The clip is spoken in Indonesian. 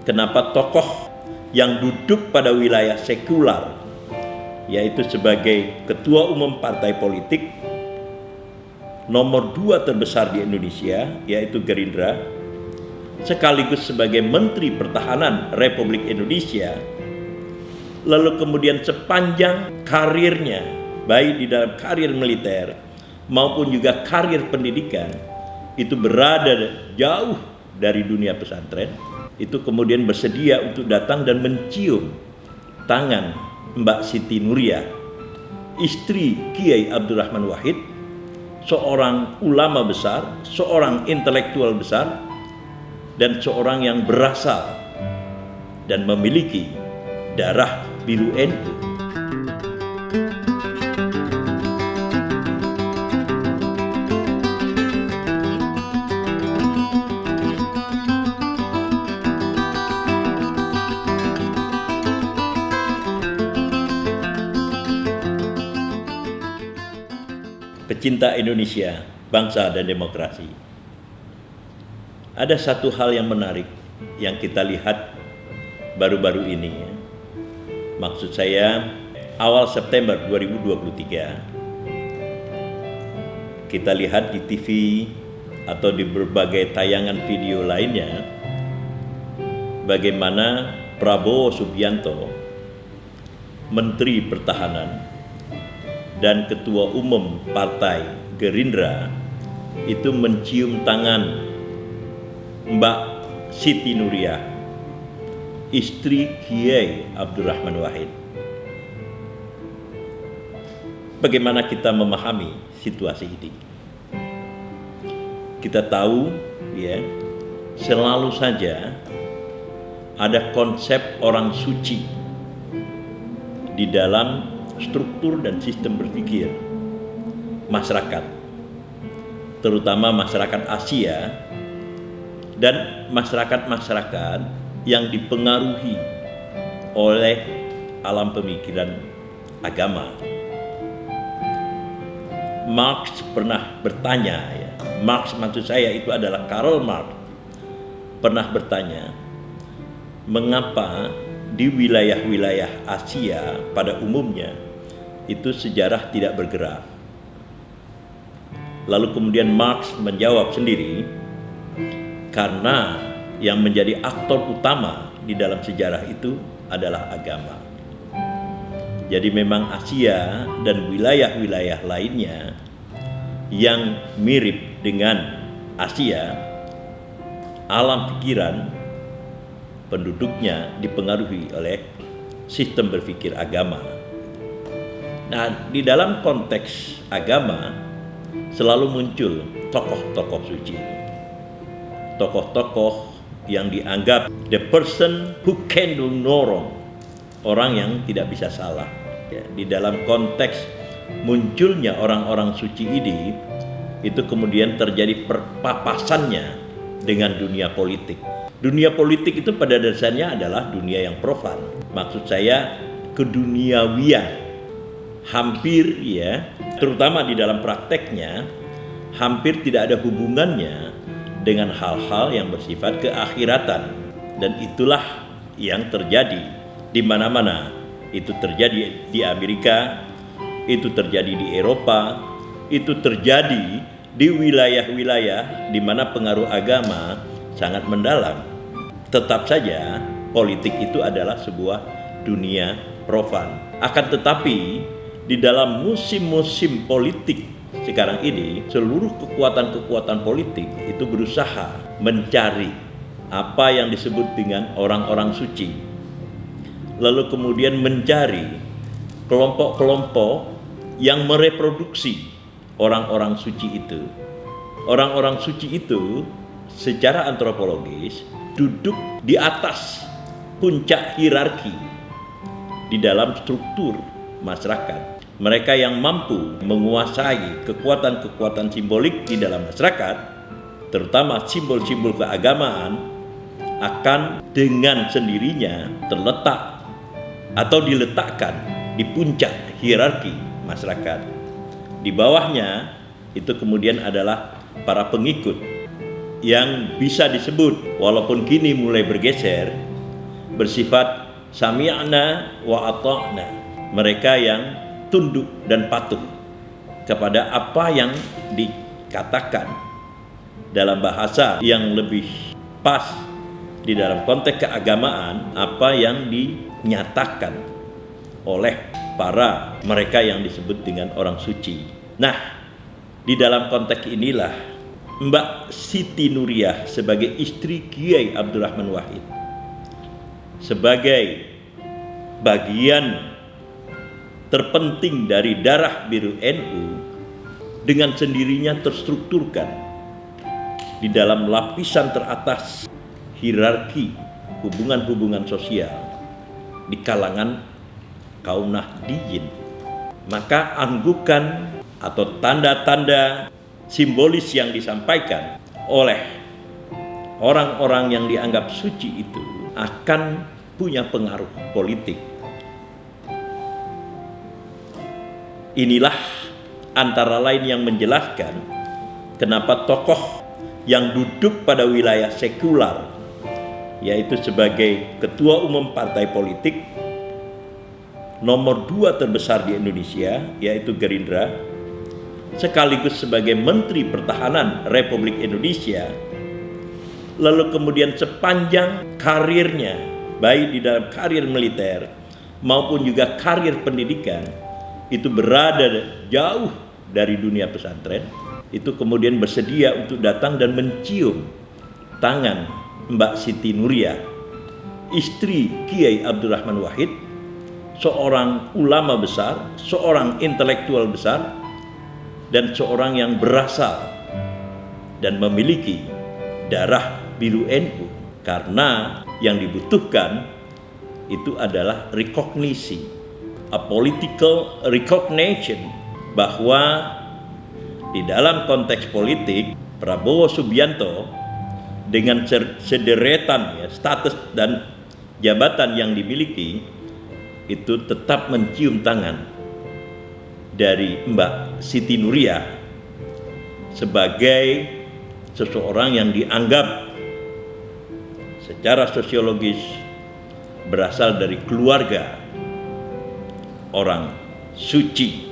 kenapa tokoh yang duduk pada wilayah sekular, yaitu sebagai ketua umum partai politik nomor 2 terbesar di Indonesia, yaitu Gerindra, sekaligus sebagai Menteri Pertahanan Republik Indonesia, lalu kemudian sepanjang karirnya, baik di dalam karir militer maupun juga karir pendidikan, itu berada jauh dari dunia pesantren, itu kemudian bersedia untuk datang dan mencium tangan Mbak Siti Nuria, istri Kiai Abdurrahman Wahid, seorang ulama besar, seorang intelektual besar, dan seorang yang berasal dan memiliki darah biru NU. Pecinta Indonesia, bangsa dan demokrasi. Ada satu hal yang menarik yang kita lihat baru-baru ini. Maksud saya, awal September 2023, kita lihat di TV atau di berbagai tayangan video lainnya, bagaimana Prabowo Subianto, Menteri Pertahanan dan Ketua Umum Partai Gerindra, itu mencium tangan Mbak Siti Nuria, istri Kiai Abdurrahman Wahid. Bagaimana kita memahami situasi ini? Kita tahu, ya, selalu saja ada konsep orang suci di dalam struktur dan sistem berpikir masyarakat, terutama masyarakat Asia dan masyarakat-masyarakat yang dipengaruhi oleh alam pemikiran agama. Marx pernah bertanya, ya, Marx maksud saya itu adalah Karl Marx, pernah bertanya, mengapa di wilayah-wilayah Asia pada umumnya itu sejarah tidak bergerak. Lalu kemudian Marx menjawab sendiri, karena yang menjadi aktor utama di dalam sejarah itu adalah agama. Jadi memang Asia dan wilayah-wilayah lainnya yang mirip dengan Asia, alam pikiran penduduknya dipengaruhi oleh sistem berpikir agama. Nah, di dalam konteks agama selalu muncul tokoh-tokoh suci, tokoh-tokoh yang dianggap the person who can do no wrong, orang yang tidak bisa salah. Ya, di dalam konteks munculnya orang-orang suci ini, itu kemudian terjadi perpapasannya dengan dunia politik. Dunia politik itu pada dasarnya adalah dunia yang profan. Maksud saya keduniawian. Hampir, ya, terutama di dalam prakteknya, hampir tidak ada hubungannya dengan hal-hal yang bersifat keakhiratan. Dan itulah yang terjadi di mana-mana. Itu terjadi di Amerika, itu terjadi di Eropa, itu terjadi di wilayah-wilayah di mana pengaruh agama sangat mendalam. Tetap saja politik itu adalah sebuah dunia profan. Akan tetapi di dalam musim-musim politik sekarang ini, seluruh kekuatan-kekuatan politik itu berusaha mencari apa yang disebut dengan orang-orang suci, lalu kemudian mencari kelompok-kelompok yang mereproduksi orang-orang suci itu. Orang-orang suci itu secara antropologis duduk di atas puncak hierarki di dalam struktur masyarakat. Mereka yang mampu menguasai kekuatan-kekuatan simbolik di dalam masyarakat, terutama simbol-simbol keagamaan, akan dengan sendirinya terletak atau diletakkan di puncak hierarki masyarakat. Di bawahnya itu kemudian adalah para pengikut yang bisa disebut, walaupun kini mulai bergeser, bersifat sami'na wa ata'na, mereka yang tunduk dan patuh kepada apa yang dikatakan dalam bahasa yang lebih pas di dalam konteks keagamaan, apa yang dinyatakan oleh para mereka yang disebut dengan orang suci. Nah, di dalam konteks inilah Mbak Siti Nuriyah sebagai istri Kiai Abdurrahman Wahid, sebagai bagian terpenting dari darah biru NU, dengan sendirinya terstrukturkan di dalam lapisan teratas hierarki hubungan-hubungan sosial di kalangan kaum Nahdliyin. Maka anggukan atau tanda-tanda simbolis yang disampaikan oleh orang-orang yang dianggap suci itu akan punya pengaruh politik. Inilah antara lain yang menjelaskan kenapa tokoh yang duduk pada wilayah sekular, yaitu sebagai ketua umum partai politik nomor 2 terbesar di Indonesia, yaitu Gerindra, sekaligus sebagai Menteri Pertahanan Republik Indonesia, lalu kemudian sepanjang karirnya, baik di dalam karir militer maupun juga karir pendidikan, itu berada jauh dari dunia pesantren, itu kemudian bersedia untuk datang dan mencium tangan Mbak Siti Nuriyah, istri Kiai Abdurrahman Wahid, seorang ulama besar, seorang intelektual besar, dan seorang yang berasal dan memiliki darah biru NU. Karena yang dibutuhkan itu adalah rekognisi, a political recognition, bahwa di dalam konteks politik Prabowo Subianto dengan sederetan status dan jabatan yang dimiliki itu tetap mencium tangan dari Mbak Siti Nuriyah sebagai seseorang yang dianggap secara sosiologis berasal dari keluarga orang suci.